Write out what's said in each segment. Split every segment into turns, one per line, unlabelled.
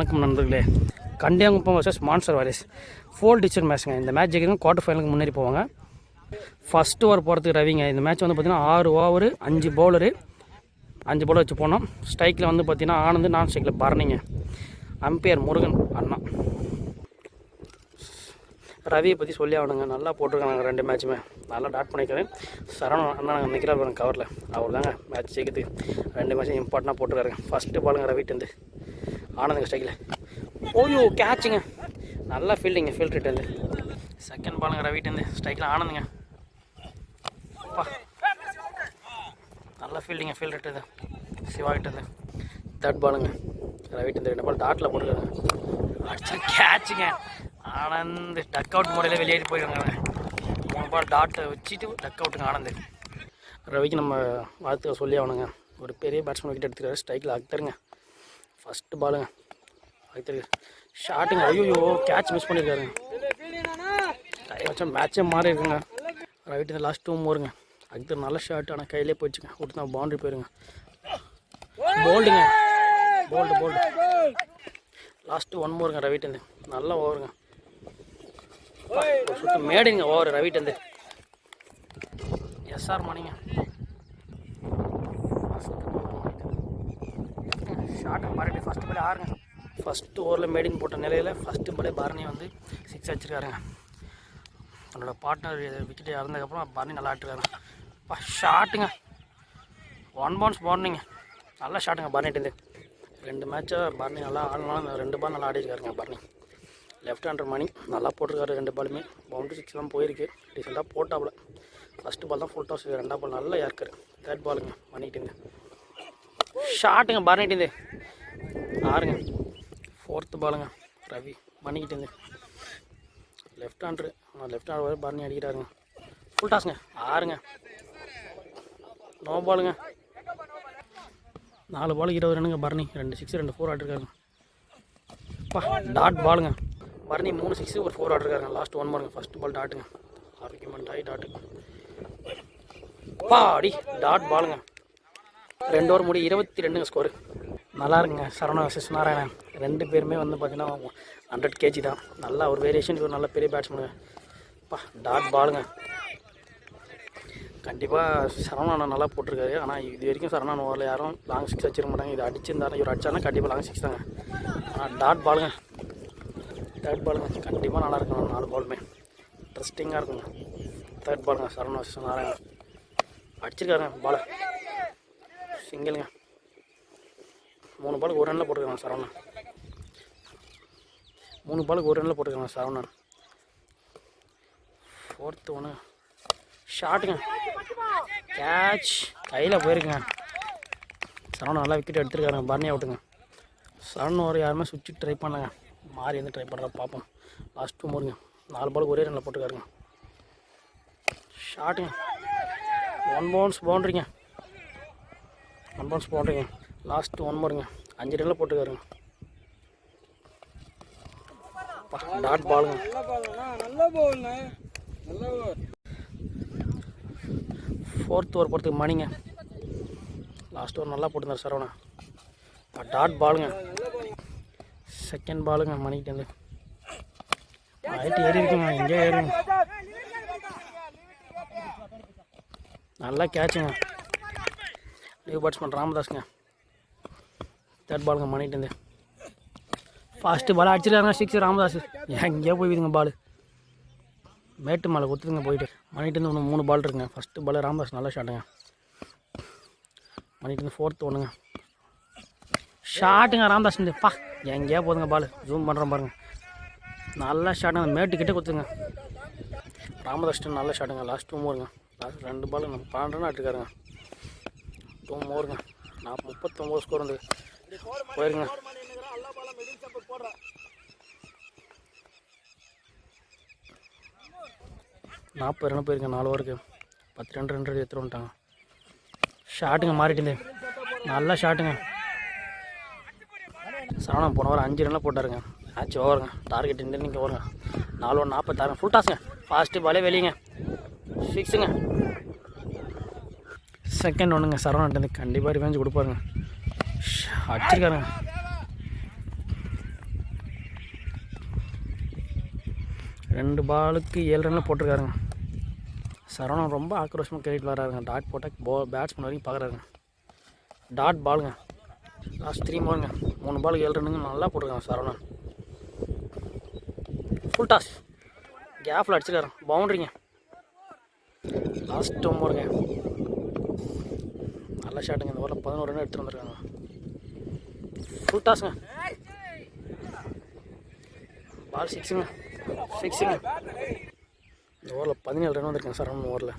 வணக்கம் நண்பர்களே. கண்டியாங்குப்பம் versus monster warriors 4 district மேட்ச்ங்க. இந்த மேட்ச் ஜெயிக்கிறவங்க குவார்ட்டர் ஃபைனலுக்கு முன்னேறி போவாங்க. ஃபஸ்ட்டு ஓவர் போகிறதுக்கு ரவிங்க. இந்த மேட்ச் வந்து பார்த்திங்கன்னா 6 ஓவர் 5 பவுலர் வச்சு போனோம். ஸ்ட்ரைக்கில் வந்து பார்த்திங்கன்னா ஆனந்த், நான் ஸ்ட்ரைக்கில் பரணிங்க. அம்பையர் முருகன் அண்ணா. ரவியை பற்றி சொல்லி ஆகணுங்க. நல்லா போட்டிருக்காங்க ரெண்டு மேட்சுமே. நல்லா டாட் பண்ணிக்கிறேன். சரவணன் அண்ணா நாங்கள் நிற்கிறாரு கவரில். அவர் தாங்க மேட்ச் ஜெயிக்கிறதுக்கு ரெண்டு மேட்சும் இம்பார்ட்டண்டாக போட்டிருக்காருங்க. ஃபஸ்ட்டு பாலுங்க ரவிட்டு ஆனந்துங்க ஸ்ட்ரைக்கில். ஓய்யோ கேட்சுங்க. நல்லா ஃபீல்டிங்க. ஃபீல்ட்ரு செகண்ட் பாலுங்க ரவிட்டு ஸ்ட்ரைக்கில் ஆனந்துங்க. அப்பா நல்லா ஃபீல்டிங்க. ஃபீல்ட்ரு சிவாகிட்டு தேர்ட் பாலுங்க ரவிட்டு 2 பால் டாட்டில் போட்டுருக்காங்க. அடிச்சு கேட்சுங்க. ஆனந்த் டக் அவுட் முறையில் வெளியேறி போயிருக்காங்க. 3 பால் டாட்டை வச்சுட்டு டக் அவுட்டுங்க ஆனந்த். ரவிக்கு நம்ம வாழ்த்துக்க சொல்லி ஆகணுங்க. ஒரு பெரிய பேட்ஸ்மேன் விக்கெட் எடுத்துருக்காரு. ஸ்ட்ரைக்கில் அக்தருங்க. ஃபஸ்ட்டு பாலுங்க அக்தருக்கு ஷாட்டுங்க. ஐயோ கேட்ச் மிஸ் பண்ணியிருக்காருங்க. டைம் வச்சா மேட்சே மாறி இருக்குங்க. ரவிட்டு லாஸ்ட் 2 ஓவருங்க. அக்தர் நல்ல ஷாட், ஆனால் கையிலே போயிடுச்சுங்க. விட்டு தான் பவுண்ட்ரி போயிருங்க. போல்டுங்க. போல்டு லாஸ்ட்டு 1 ஓவருங்க ரவிட்டு நல்ல ஓவருங்க. சுட்டு மேடுங்க ஓவர் ரவிட்டு எஸ்ஆர் மணிங்க. ஷார்ட் பாருங்க. ஃபஸ்ட்டு பாலே ஆறுங்க. ஃபஸ்ட்டு ஓவரில் மேடிங் போட்ட நிலையில் ஃபஸ்ட்டு பாலே பரணி வந்து 6 அடிச்சிருக்காருங்க. அவனோட பார்ட்னர் விக்கெட் இறந்ததுக்கப்புறம் பரணி நல்லா ஆட்டுருக்காருங்க. ஷாட்டுங்க. 1 பவுன்ஸ் பவுண்டிங்க. நல்லா ஷாட்டுங்க பரணிட்டு 2 மேட்சாக பரணி நல்லா ஆடலாம். 2 பால் நல்லா ஆடிருக்காருங்க பரணி. லெஃப்ட் ஹேண்டர் மணி நல்லா போட்டிருக்காரு. 2 பாலுமே பவுண்டரி 6 தான் போயிருக்கு. ரீசெண்டாக போட்டாப்புல. ஃபஸ்ட்டு பால் தான் ஃபுல் டாஸ், 2ஆம் பால் நல்லா இறக்காரு. தேர்ட் பாலுங்க மணிட்டு ஷாட்டுங்க பரணிட்டு ஆறுங்க. 4th பாலுங்க ரவி மணிக்கிட்டு லெஃப்ட் ஹேண்டர் வரை பரணி அடிக்கிறாருங்க. ஃபுல் டாஸுங்க ஆறுங்க. நோ பாலுங்க. 4 பாலுக்கு 20 ரன்னுங்க பரணி. 2 6 2 4 ஆட்டிருக்காருங்க. டாட் பாலுங்க பரணி 3 6 ஒரு 4 ஆட்டிருக்காருங்க. லாஸ்ட் 1 ஓவருங்க. ஃபஸ்ட்டு பால் டாட்டுங்க. ஆர்கியூமெண்ட் ஆகி டாட்டு அடி டாட் பாலுங்க. 2 ஓவர் முடி 22 ஸ்கோரு. நல்லா இருக்குங்க. சரவணா வர்சஸ் நாராயணன் 2 பேருமே வந்து பார்த்தீங்கன்னா 100 kg தான். நல்லா ஒரு வேரியேஷன். ஒரு நல்ல பெரிய பேட்ஸ்மேனுங்க. டாட் பாலுங்க. கண்டிப்பாக சரவணா நல்லா போட்டிருக்காரு. ஆனால் இது வரைக்கும் சரவணா ஓவரில் யாரும் லாங் 6 அடிச்சிருக்க மாட்டாங்க. இது அடிச்சிருந்தாலும் இவர் அடிச்சாருன்னா கண்டிப்பாக லாங் 6 தாங்க. ஆனால் டாட் பாலுங்க. தேர்ட் பாலுங்க கண்டிப்பாக நல்லா இருக்குங்க. 4 பாலுமே இன்ட்ரெஸ்டிங்காக இருக்குங்க. தேர்ட் பாலுங்க சரவணா வர்சஸ் நாராயணன் அடிச்சிருக்காருங்க. பாலை சிங்கிளுங்க. 3 பாலுக்கு 1 ரனில் போட்டுருக்காங்க சரவணன். 3 பாலுக்கு 1 ரனில் போட்டுருக்காங்க சரவணன். 4th ஒன்று ஷாட்டுங்க. கேட்ச் கையில் போயிருக்குங்க. சரவணன் நல்லா விக்கெட் எடுத்துருக்காருங்க. பரணி அவுட்டுங்க. சரவணன் ஒரு யாருமே சுவிட்சு ட்ரை பண்ணாங்க. மாறி வந்து ட்ரை பண்ணுறா பார்ப்போம். லாஸ்ட் 2 ஓவருங்க. 4 பாலுக்கு ஒரே ரனில் போட்டுருக்காருங்க. ஷாட்டுங்க. 1 பவுன்ஸ் பவுண்ட்ரிங்க. 1 பவுன்ஸ் பவுண்ட்ரிங்க. லாஸ்ட் 1 ஓவருங்க. 5 ரனில் போட்டுருக்காருங்க. டாட் பாலுங்க. 4th ஓவர் போகிறதுக்கு மணிங்க. லாஸ்ட் ஓவர் நல்லா போட்டுருந்தார் சரவணா. டாட் பாலுங்க. செகண்ட் பாலுங்க மணிக்கிட்டேருந்து ஹைட்டு ஏறி இருக்குங்க. எங்கே ஏறுங்க. நல்லா கேட்சுங்க. நியூ பேட்ஸ்மேன் ராமதாஸுங்க. தேர்ட் பாலுங்க மணிக்கிட்டேருந்து ஃபஸ்ட்டு பால் அடிச்சிருக்காங்க 6 ராமதாஸ். எங்கேயோ போய்விடுங்க பால். மேட்டு மேலே ஒத்துதுங்க போயிட்டு. மணிகிட்டேருந்து இன்னும் 3 பால் இருக்குங்க. ஃபஸ்ட்டு பால் ராமதாஸ் நல்லா ஷாட்டுங்க. மணிகிட்டேருந்து 4th ஒன்றுங்க. ஷாட்டுங்க ராமதாஸ் எங்கேயா போதுங்க பால். ஜூம் பண்ணுறோம் பாருங்கள். நல்லா ஷாட்டுங்க. மேட்டுக்கிட்டே கொடுத்துங்க. ராமதாஸ் நல்ல ஷாட்டுங்க. லாஸ்ட் 2 ஓவருங்க. லாஸ்ட் 2 பால் 12 ரன் ஆட்டுருக்காருங்க. 2 ஓவருங்க. 39 ஸ்கோர் வந்து போயிருங்க. நாற்பது ரன் போயிருங்க. 4 ஓவருக்கு 12 ரன் எடுத்துகிட்டு வந்துட்டாங்க. ஷாட்டுங்க மாறிட்டு நல்லா ஷாட்டுங்க. சரவணன் போன வாரம் 5 ரனில் போட்டாருங்க. மேட்ச் ஓவருங்க. டார்கெட் இந்த இன்னைக்கு ஓவருங்க. 4 ஓவர் 46 ஃபுல் டாஸுங்க. ஃபாஸ்ட்டு பாலே வெளியுங்க. 6ங்க. செகண்ட் ஒன்றுங்க. சரவணன் கண்டிப்பாக ரிவெஞ்ச் கொடுப்பாருங்க. அடிச்சிருக்காருங்க. 2 பாலுக்கு 7 ரனில் போட்டிருக்காருங்க. சரவணன் ரொம்ப ஆக்ரோஷமாக கேட்டு வராருங்க. டாட் போட்டால் பேட்ஸ்மேன் வரைக்கும் பார்க்குறாருங்க. டாட் பாலுங்க. லாஸ்ட் 3 பாலுங்க. 3 பாலுக்கு 7 ரன்னுங்க. நல்லா போட்டிருக்காங்க சரவணன். ஃபுல் டாஸ் கேப்பில் அடிச்சிருக்காரு. பவுண்ட்ரிங்க. லாஸ்ட் 1 பாலுங்க. நல்ல ஷாட்டுங்க. இந்த ஓவரில் 11 ரன் எடுத்துகிட்டு வந்துருக்காங்க. ஃபுல் டாஸுங்க. பால் சிக்ஸுங்க. இந்த ஓவரில் 17 ரன் வந்துருக்காங்க சரவணன் ஓவரில்.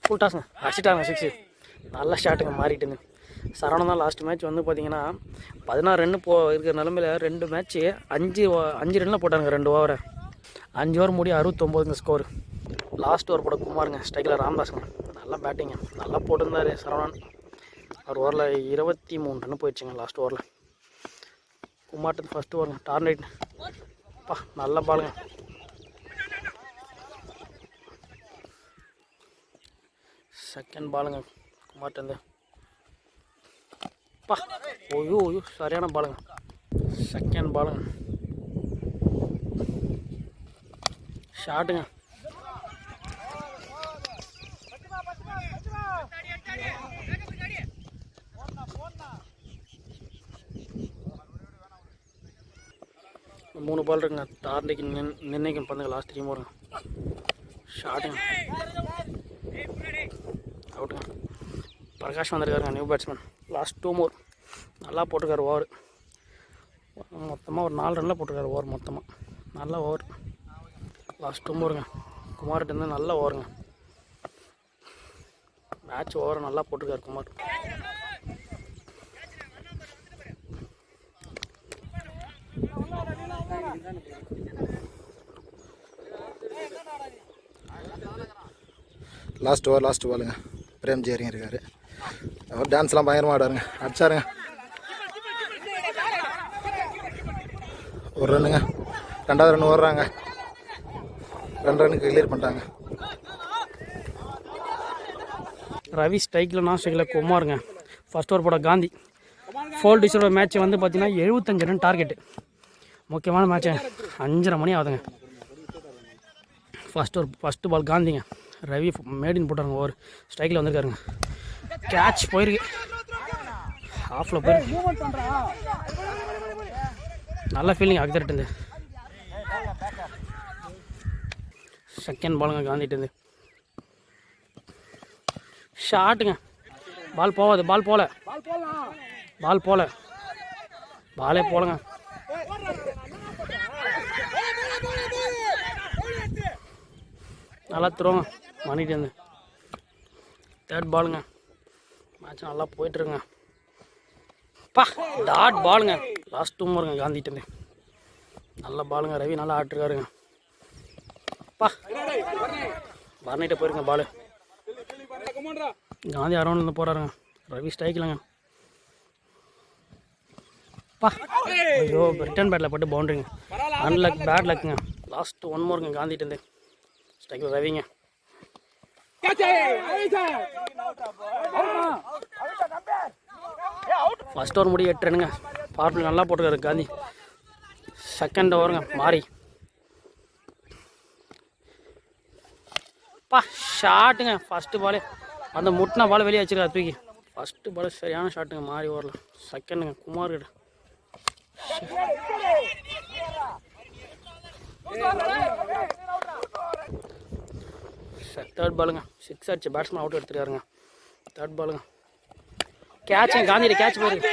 ஃபுல் டாஸுங்க. அடிச்சிட்டாங்க 6. நல்ல ஷாட்டுங்க. மாறிட்டுங்க. சரவணன் தான் லாஸ்ட் மேட்ச் வந்து பார்த்தீங்கன்னா 16 ரன்னு இருக்கிற நிலமையில் 2 மேட்ச்சு 5 ரனில் போட்டாங்க 2 ஓவரை. 5 ஓவர் மூடி 69 ஸ்கோர். லாஸ்ட் ஓவர் போட குமாருங்க. ஸ்ட்ரைக்கில் ராம்தாஸுங்க. நல்லா பேட்டிங்க. நல்லா போட்டிருந்தார் சரவணன். அவர் ஓவரில் 23 ரன்னு போயிடுச்சுங்க லாஸ்ட் ஓவரில். குமார்ட்டு ஃபஸ்ட்டு ஓவருங்க. டார்கெட் நல்ல பாலுங்க. செகண்ட் பாலுங்க குமார்ட்டு. ஓய்யோ சரியான பாலுங்க. செகண்ட் பாலுங்க. ஷாட்டுங்க. மூணு பால் இருக்குங்க. டார்னிக்கு நிர்ணயிக்கும் பந்துங்க. லாஸ்ட் 3 ஓவருங்க. ஷாட்டுங்க. அவுட்டுங்க. பிரகாஷ் வந்திருக்காருங்க நியூ பேட்ஸ்மேன். லாஸ்ட் 2 ஓவர் நல்லா போட்டிருக்காரு ஓவர். மொத்தமாக ஒரு 4 ரனில் போட்டிருக்காரு ஓவர் மொத்தமாக. நல்ல ஓவர். லாஸ்ட் 2 ஓவருங்க. குமார்கிட்ட நல்ல ஓவருங்க. மேட்ச் ஓவர் நல்லா போட்டிருக்காரு குமார்.
லாஸ்ட் பாலுங்க. பிரேம்ஜி இறங்கி இருக்காரு. அவர் டான்ஸ்லாம் பயங்கரமாக ஆடாருங்க. அடிச்சாருங்க. 1 ரன்னுங்க. 2வது ரன் ஓடுறாங்க. 2 ரன்னுக்கு கிளியர் பண்ணிட்டாங்க.
ரவி ஸ்ட்ரைக்கில் நான் ஸ்ட்ரைக்கில் குமாருங்க. ஃபர்ஸ்ட் ஓவர் போட காந்தி. ஃபோல் டிசோட மேட்ச் வந்து பார்த்தீங்கன்னா 75 ரன் டார்கெட்டு. முக்கியமான மேட்ச்சு. 5:30 மணி ஆகுதுங்க. ஃபஸ்ட்டு பால் காந்திங்க. ரவி மேடின் போட்டாருங்க. ஓவர் ஸ்ட்ரைக்கில் வந்திருக்காருங்க. கேட்ச் போயிருக்கு. ஆஃபில் போயிருக்கு. நல்ல ஃபீலிங் அக்தர்ட்டு. செகண்ட் பாலுங்க காந்திட்டு. ஷாட்டுங்க. பால் போகாது. பாலே போலங்க. நல்லா த்ரோங்க பண்ணிட்டு. தேர்ட் பாலுங்க. மேட்ச் நல்லா போயிட்டுருங்க. டாட் பாலுங்க. லாஸ்ட் 2 ஓவருங்க காந்திட்டு. நல்ல பாலுங்க. ரவி நல்லா ஆட்டிருக்காருங்க. பர்னிட்ட போயிருங்க பாலு. காந்தி அரௌண்ட்லேருந்து போகிறாருங்க. ரவி ஸ்ட்ரைக்கில்ங்க. ஐயோ ரிட்டன் பேட்டில் போட்டு பவுண்ட்ரிங்க. அன்லக் பேட் லக்குங்க. லாஸ்ட் 1 ஓவருங்க காந்திட்டு. ஸ்ட்ரைக்கில் ரவிங்க. ஃபஸ்ட் ஓவர் முடி 8 ரன்னுங்க. பவர் பிளே நல்லா போட்டுருக்காரு காந்தி. செகண்ட் ஓவருங்க மாறி. ஷாட்டுங்க. ஃபஸ்ட்டு பாலே அந்த முட்டின பால் வெளியே வச்சிருக்காரு தூக்கி. ஃபஸ்ட்டு பால் சரியான ஷாட்டுங்க மாறி ஓவரில். செகண்டுங்க குமார் கிட்ட. தேர்ட் பாலுங்க. 6 அடிச்சு பேட்ஸ்மேன் அவுட் எடுத்துருக்காருங்க. தேர்ட் பாலுங்க. கேட்சுங்க. காந்தியில் கேட்ச் போயிருக்கு.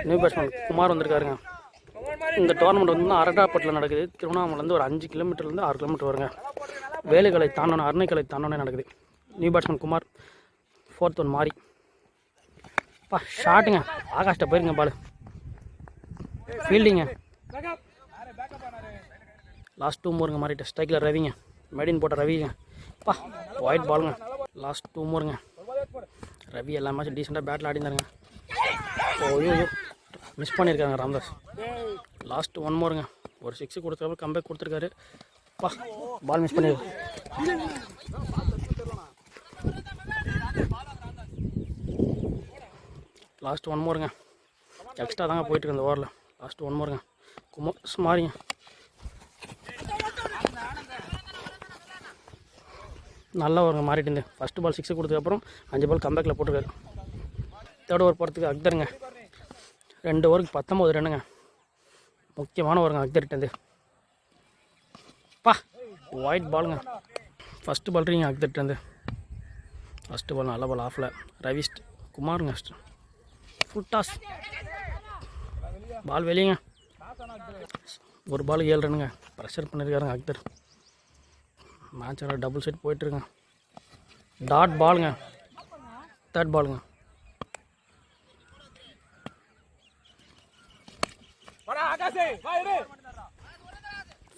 நியூ பேட்ஸ்மேன் குமார் வந்திருக்காருங்க. இந்த டோர்னமெண்ட் வந்து அரட்டாப்பட்டில் நடக்குது. திருவண்ணாமலேருந்து ஒரு 5 கிலோமீட்டர்லேருந்து 6 கிலோமீட்டர் வருங்க. வேலைகளை தாண்டோன்னே அரணைக்கலை தாண்டோன்னே நடக்குது. New batsman Kumar. 4th one மாறி. ஷாட்டுங்க. ஆகாஷ்ட போயிருங்க பால். ஃபீல்டிங்க. லாஸ்ட் 2 ஓவருங்க மாறிட்டு. ஸ்ட்ரைக்கில் ரவிங்க. மேடின் போட்ட ரவிங்க. ஒயிட் பாலுங்க. லாஸ்ட் 2 ஓவருங்க. ரவி எல்லா மேட்சும் டீசெண்டாக பேட்டில் ஆடிந்தாருங்க. ஓய்யோ மிஸ் பண்ணியிருக்காங்க ராம்தாஸ். லாஸ்ட் 1 ஓவருங்க. ஒரு 6 கொடுத்தப்ப கம்பேக் கொடுத்துருக்காரு. பால் மிஸ் பண்ணிடு. லாஸ்ட் 1 ஓவருங்க. எக்ஸ்ட்ரா தாங்க போயிட்டுருக்கு இந்த ஓவரில். லாஸ்ட்டு 1 மோருங்க. சுமாரிங்க. நல்லா வருங்க மாறிட்டு இருந்து. ஃபஸ்ட்டு பால் 6 கொடுத்ததுக்கப்புறம் 5 பால் கம்பேக்கில் போட்டுருக்காரு. தேர்ட் ஓவர் போகிறதுக்கு அக்தருங்க. 2 ஓவருக்கு 19 ரன்னுங்க. முக்கியமான ஓவருங்க அக்தர்கிட்டேருந்து. ஒயிட் பாலுங்க. ஃபஸ்ட்டு பால் ரீங்க அக்தர்கிட்டேருந்து. ஃபஸ்ட்டு பால் நல்ல பால் ஆஃபில். ரவிஸ்ட் குமாருங்க ஃபுல் டாஸ். பால் வெளியங்க. ஒரு பாலுக்கு 7 ரன்னுங்க. ப்ரெஷர் பண்ணியிருக்காருங்க அக்தர். மேட்சோட டபுள் செட் போயிட்டுருங்க. டாட் பாலுங்க. தேர்ட் பாலுங்க.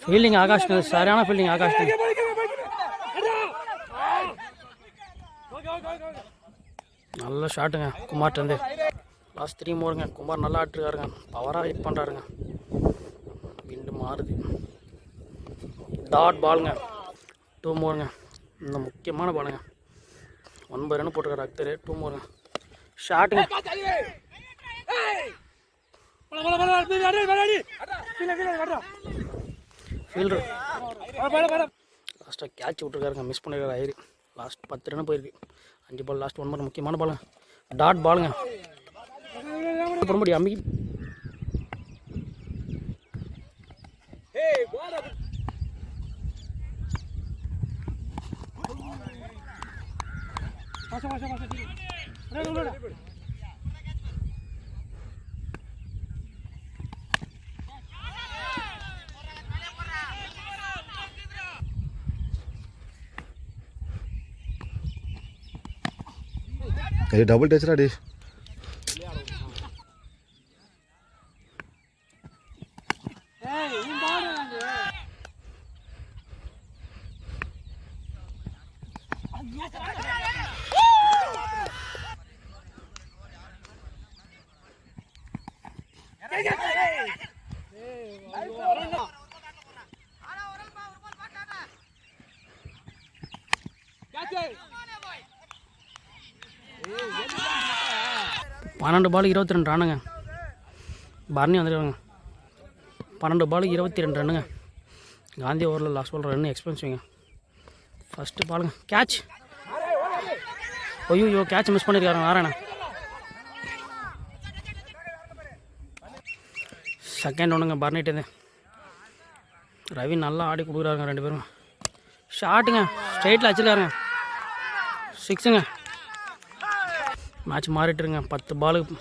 ஃபீல்டிங் ஆகாஷ், சரியான ஃபீல்டிங் ஆகாஷ். நல்ல ஷாட்டுங்க குமார்ட்டேருந்து. லாஸ்ட் 3 மோருங்க. குமார் நல்லா ஆட்டுருக்காருங்க. பவராக ஹிட் பண்ணுறாருங்க. விண்டு மாறுது. டாட் பாலுங்க. 2 மோருங்க. இந்த முக்கியமான பாலுங்க. 9 ரன் போட்டுருக்காரு அக்தர். 2 மோருங்க. ஷாட்டுங்க. ஃபீல்டர் லாஸ்ட்டாக கேட்ச் விட்டுருக்காருங்க. மிஸ் பண்ணிருக்காரு ஐயரு. லாஸ்ட் 10 ரன் போயிருக்கு. 5 பால். லாஸ்ட் 1 மோர் முக்கியமான பாலுங்க. டாட் பாலுங்க. போட முடியும் அம்மி.
டபுள் டச்சரா டி.
பன்னெண்டு பாலுக்கு 22 ரன்னுங்க. பர்னி வந்துருக்காங்க. 12 பாலுக்கு 22 ரன்னுங்க. காந்தி ஓவரில் லாஸ்ட் பால் ரன்னு எக்ஸ்பென்சிவ்ங்க. ஃபஸ்ட்டு பாலுங்க. கேட்ச். ஐயோ கேட்ச் மிஸ் பண்ணியிருக்காருங்க நாராயணன். செகண்ட் ஒன்றுங்க பர்னிட்டேருந்து. ரவி நல்லா ஆடி கொடுக்குறாருங்க 2 பேரும். ஷாட்டுங்க. ஸ்ட்ரைட்டில் வச்சுருக்காருங்க. 6ங்க. மேட்ச் மாறிட்டுருங்க. 10 பாலுக்கு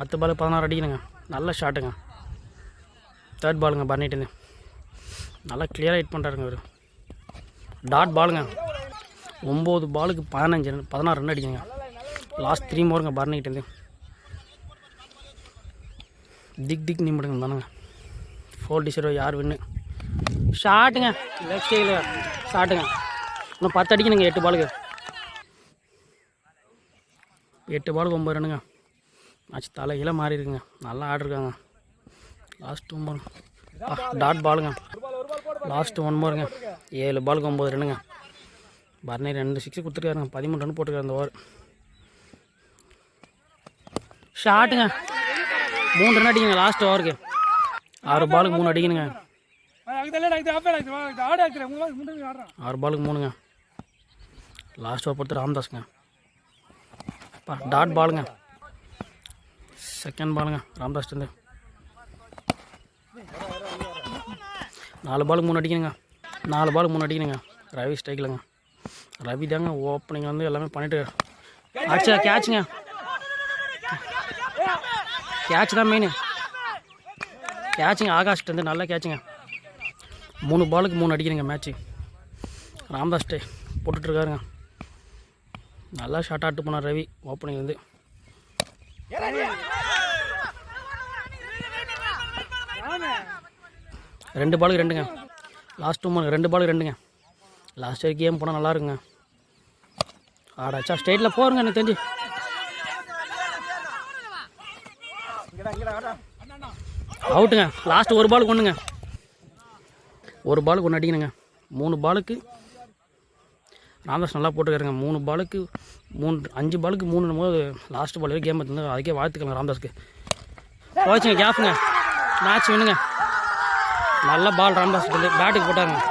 16 அடிக்கணுங்க. நல்ல ஷாட்டுங்க. தேர்ட் பாலுங்க பர்னிட்டேருந்து. நல்லா கிளியராக ஹிட் பண்ணுறாருங்க அவர். டாட் பாலுங்க. 9 பாலுக்கு 16 ரன் அடிக்குங்க. லாஸ்ட் 3 மோருங்க பர்னிட்டேருந்து. திக் நிமிடுங்க தானுங்க. 4-0 யார் வின்னு. ஷாட்டுங்க. லெஃப்ட் சைடில் ஷாட்டுங்க. இன்னும் 10 அடிக்கணுங்க. 8 பாலுக்கு 9 ரன்னுங்க. மேட்ச் தலைகீழ மாறி இருக்குங்க. நல்லா ஆடிருக்காங்க. லாஸ்ட் 2 பால். டாட் பாலுங்க. லாஸ்ட் 1 மோருங்க. 7 பாலுக்கு 9 ரன்னுங்க. பர்னி 2 6 கொடுத்துருக்காருங்க. 13 ரன் போட்டுருக்காரு அந்த ஓவர். ஷாட்டுங்க. 3 ரன் அடிக்கணுங்க லாஸ்ட் ஓவருக்கு. 6 பாலுக்கு 3 அடிக்கணுங்க. 6 பாலுக்கு 3ங்க. லாஸ்ட் ஓவர் பொறுத்து ராம்தாஸ்ங்க. டாட் பாலுங்க. செகண்ட் பாலுங்க ராம்தாஸ்லேருந்து. 4 பாலுக்கு 3 அடிக்கணுங்க. 4 பாலுக்கு 3 அடிக்கணுங்க. ரவி ஸ்ட்ரைக்கில்ங்க. ரவி தாங்க ஓப்பனிங் வந்து எல்லாமே பண்ணிட்டு ஆச்சா. கேட்சுங்க. கேட்ச் தான் மெயின். கேட்சுங்க. ஆகாஷ்டேருந்து நல்ல கேட்சுங்க. 3 பாலுக்கு 3 அடிக்கணுங்க மேட்ச்சு. ராம்தாஸ் ஸ்டே போட்டுட்ருக்காருங்க. நல்லா ஷார்ட் ஆட்டு போனார் ரவி ஓப்பனிங் வந்து. 2 பாலுக்கு 2ங்க. லாஸ்ட் 2 பாலுக்கு 2ங்க. லாஸ்ட் வரைக்கும் கேம் போனால் நல்லா இருக்குங்க. ஆடாச்சா ஸ்டேட்டில் போருங்க எனக்கு தெரிஞ்சு. அவுட்டுங்க. லாஸ்ட் 1 பாலுக்கு 1ங்க. 1 பாலுக்கு 1 அடிக்கணுங்க. 3 பாலுக்கு ராம்தாஸ் நல்லா போட்டுருக்காருங்க. 3 பாலுக்கு 3 5 பாலுக்கு 3 போது லாஸ்ட் பால் வரைக்கும் கேம் எடுத்துருந்து அதுக்கே வாழ்த்துக்கங்க ராம்தாஸ்க்கு. போச்சுங்க கேப்புங்க. மேட்ச் வினுங்க. நல்ல பால் ரன் பாஸ் பேட்டுக்கு போட்டாருங்க.